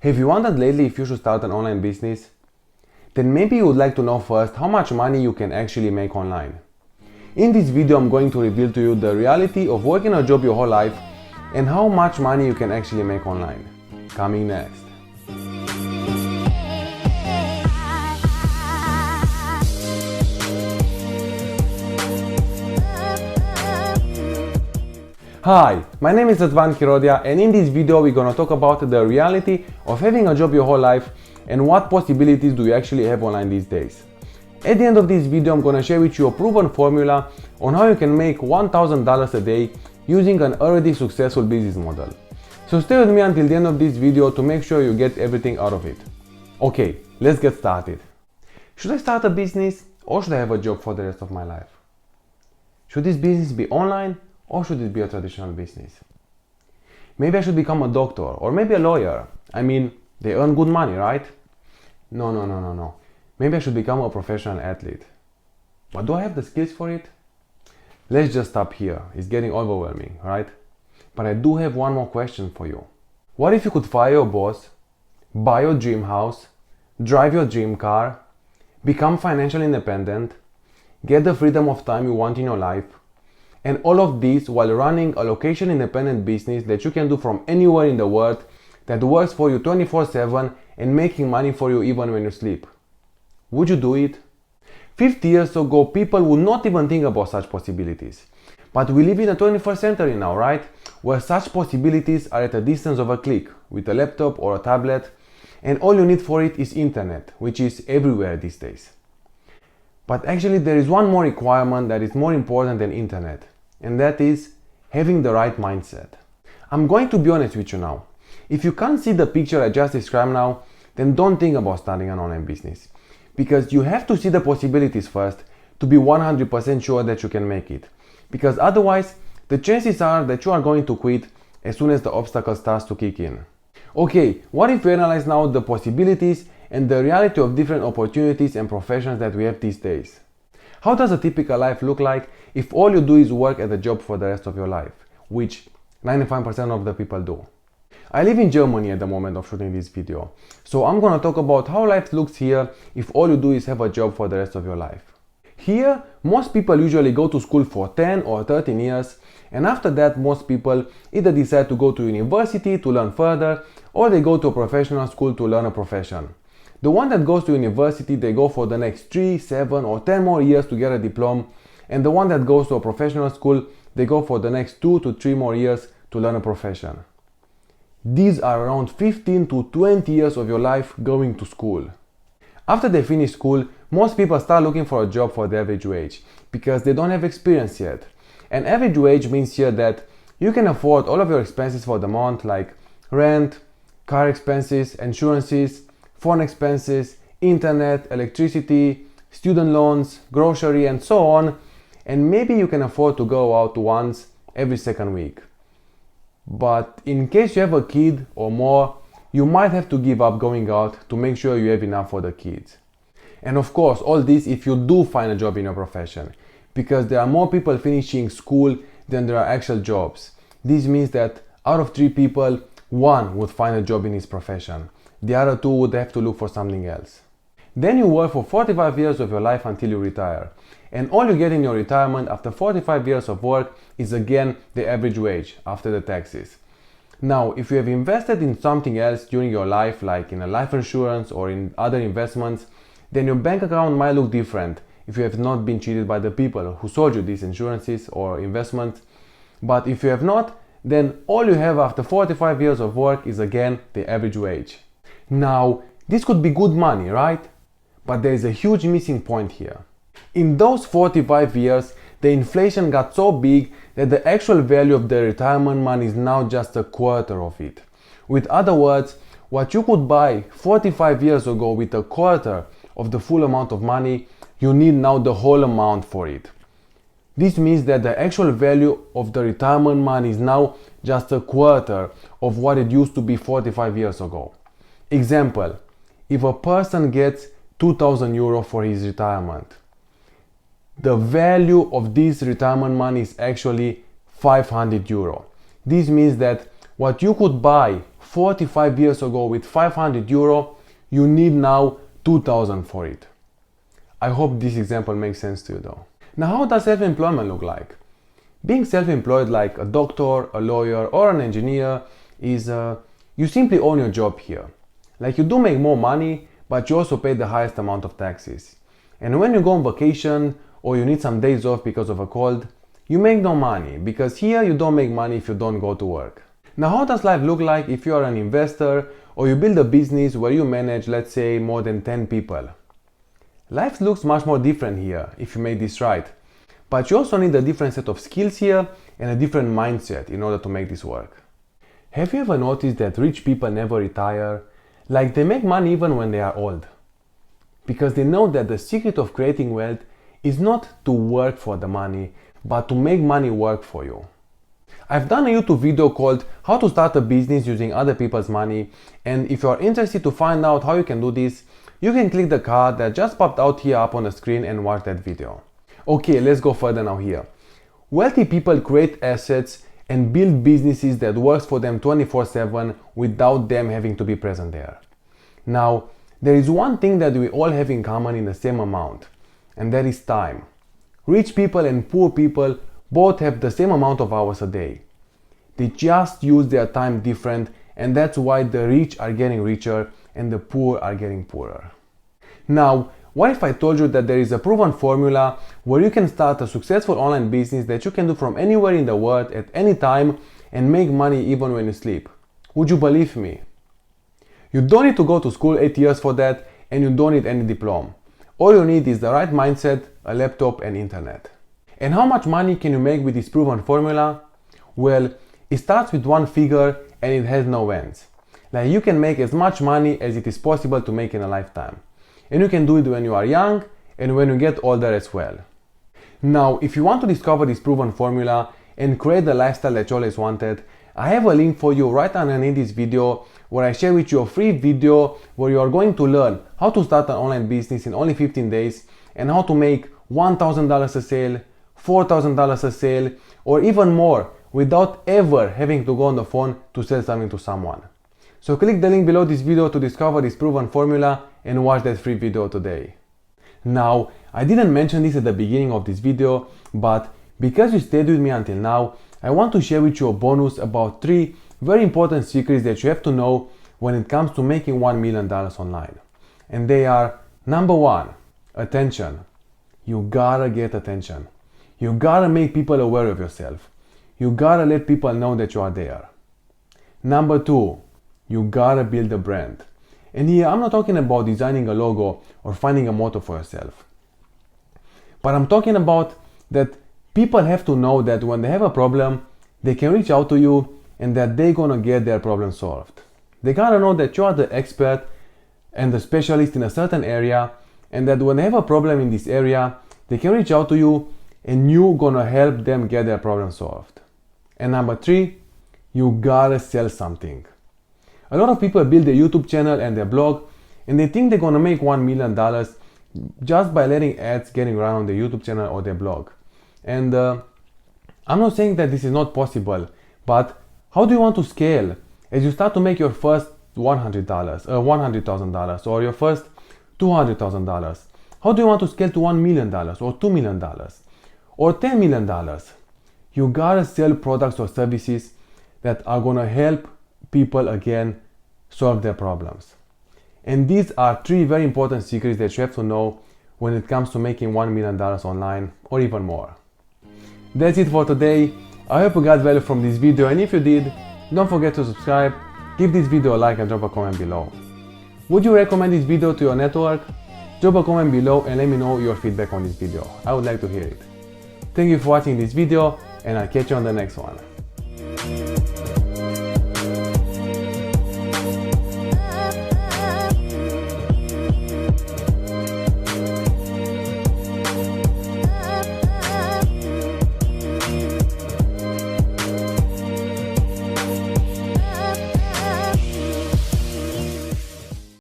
Have you wondered lately if you should start an online business? Then maybe you would like to know first how much money you can actually make online. In this video I'm going to reveal to you the reality of working a job your whole life and how much money you can actually make online. Coming next. Hi, my name is Razvan Chirodea, and in this video we're gonna talk about the reality of having a job your whole life and what possibilities do you actually have online these days. At the end of this video I'm gonna share with you a proven formula on how you can make $1,000 a day using an already successful business model. So stay with me until the end of this video to make sure you get everything out of it. Okay, let's get started. Should I start a business or should I have a job for the rest of my life? Should this business be online or should it be a traditional business? Maybe I should become a doctor or maybe a lawyer. I mean, they earn good money, right? No. Maybe I should become a professional athlete. But do I have the skills for it? Let's just stop here. It's getting overwhelming, right? But I do have one more question for you. What if you could fire your boss, buy your dream house, drive your dream car, become financially independent, get the freedom of time you want in your life, and all of this while running a location independent business that you can do from anywhere in the world that works for you 24/7 and making money for you even when you sleep? Would you do it? 50 years ago, people would not even think about such possibilities. But we live in the 21st century now, right? Where such possibilities are at a distance of a click with a laptop or a tablet, and all you need for it is internet, which is everywhere these days. But actually there is one more requirement that is more important than internet, and that is having the right mindset. I'm going to be honest with you now. If you can't see the picture I just described now, then don't think about starting an online business. Because you have to see the possibilities first to be 100% sure that you can make it. Because otherwise, the chances are that you are going to quit as soon as the obstacle starts to kick in. Okay, what if we analyze now the possibilities and the reality of different opportunities and professions that we have these days? How does a typical life look like if all you do is work at a job for the rest of your life, which 95% of the people do? I live in Germany at the moment of shooting this video, so I'm gonna talk about how life looks here if all you do is have a job for the rest of your life. Here, most people usually go to school for 10 or 13 years, and after that most people either decide to go to university to learn further, or they go to a professional school to learn a profession. The one that goes to university, they go for the next 3, 7 or 10 more years to get a diploma, and the one that goes to a professional school, they go for the next 2 to 3 more years to learn a profession. These are around 15 to 20 years of your life going to school. After they finish school, most people start looking for a job for the average wage because they don't have experience yet. And average wage means here that you can afford all of your expenses for the month, like rent, car expenses, insurances, phone expenses, internet, electricity, student loans, grocery, and so on. And maybe you can afford to go out once every second week. But in case you have a kid or more, you might have to give up going out to make sure you have enough for the kids. And of course, all this if you do find a job in your profession, because there are more people finishing school than there are actual jobs. This means that out of 3 people, 1 would find a job in his profession. The other 2 would have to look for something else. Then you work for 45 years of your life until you retire. And all you get in your retirement after 45 years of work is again the average wage after the taxes. Now, if you have invested in something else during your life, like in a life insurance or in other investments, then your bank account might look different if you have not been cheated by the people who sold you these insurances or investments. But if you have not, then all you have after 45 years of work is again the average wage. Now, this could be good money, right? But there is a huge missing point here. In those 45 years, the inflation got so big that the actual value of the retirement money is now just a quarter of it. With other words, what you could buy 45 years ago with a quarter of the full amount of money, you need now the whole amount for it. This means that the actual value of the retirement money is now just a quarter of what it used to be 45 years ago. Example, if a person gets 2,000 euro for his retirement, the value of this retirement money is actually 500 euro. This means that what you could buy 45 years ago with 500 euro, you need now 2000 for it. I hope this example makes sense to you though. Now, how does self-employment look like? Being self-employed like a doctor, a lawyer, or an engineer is you simply own your job here. Like, you do make more money, but you also pay the highest amount of taxes. And when you go on vacation or you need some days off because of a cold, you make no money, because here you don't make money if you don't go to work. Now, how does life look like if you are an investor or you build a business where you manage, let's say, more than 10 people? Life looks much more different here if you make this right. But you also need a different set of skills here and a different mindset in order to make this work. Have you ever noticed that rich people never retire? Like, they make money even when they are old. Because they know that the secret of creating wealth is not to work for the money, but to make money work for you. I've done a YouTube video called How to Start a Business Using Other People's Money, and if you are interested to find out how you can do this, you can click the card that just popped out here up on the screen and watch that video. Okay, let's go further now here. Wealthy people create assets and build businesses that works for them 24/7 without them having to be present there. Now, there is one thing that we all have in common in the same amount, and that is time. Rich people and poor people both have the same amount of hours a day. They just use their time different, and that's why the rich are getting richer and the poor are getting poorer. Now, what if I told you that there is a proven formula where you can start a successful online business that you can do from anywhere in the world at any time and make money even when you sleep? Would you believe me? You don't need to go to school 8 years for that, and you don't need any diploma. All you need is the right mindset, a laptop, and internet. And how much money can you make with this proven formula? Well, it starts with one figure and it has no ends. Like, you can make as much money as it is possible to make in a lifetime. And you can do it when you are young and when you get older as well. Now, if you want to discover this proven formula and create the lifestyle that you always wanted, I have a link for you right underneath this video where I share with you a free video where you are going to learn how to start an online business in only 15 days and how to make $1,000 a sale, $4,000 a sale, or even more without ever having to go on the phone to sell something to someone. So click the link below this video to discover this proven formula and watch that free video today. Now, I didn't mention this at the beginning of this video, but because you stayed with me until now, I want to share with you a bonus about 3 very important secrets that you have to know when it comes to making $1 million online. And they are: number 1, attention. You gotta get attention. You gotta make people aware of yourself. You gotta let people know that you are there. Number 2, you gotta build a brand. And here I'm not talking about designing a logo or finding a motto for yourself. But I'm talking about that people have to know that when they have a problem, they can reach out to you and that they're gonna get their problem solved. They gotta know that you are the expert and the specialist in a certain area, and that when they have a problem in this area, they can reach out to you and you're gonna help them get their problem solved. And number 3, you gotta sell something. A lot of people build their YouTube channel and their blog and they think they're gonna make $1 million just by letting ads getting run on their YouTube channel or their blog. And I'm not saying that this is not possible, but how do you want to scale as you start to make your first $100,000 or your first $200,000? How do you want to scale to $1 million or $2 million or $10 million? You gotta sell products or services that are gonna help people again solve their problems. And these are 3 very important secrets that you have to know when it comes to making $1 million online or even more. That's it for today. I hope you got value from this video, and if you did, don't forget to subscribe, give this video a like and drop a comment below. Would you recommend this video to your network? Drop a comment below and let me know your feedback on this video. I would like to hear it. Thank you for watching this video, and I'll catch you on the next one.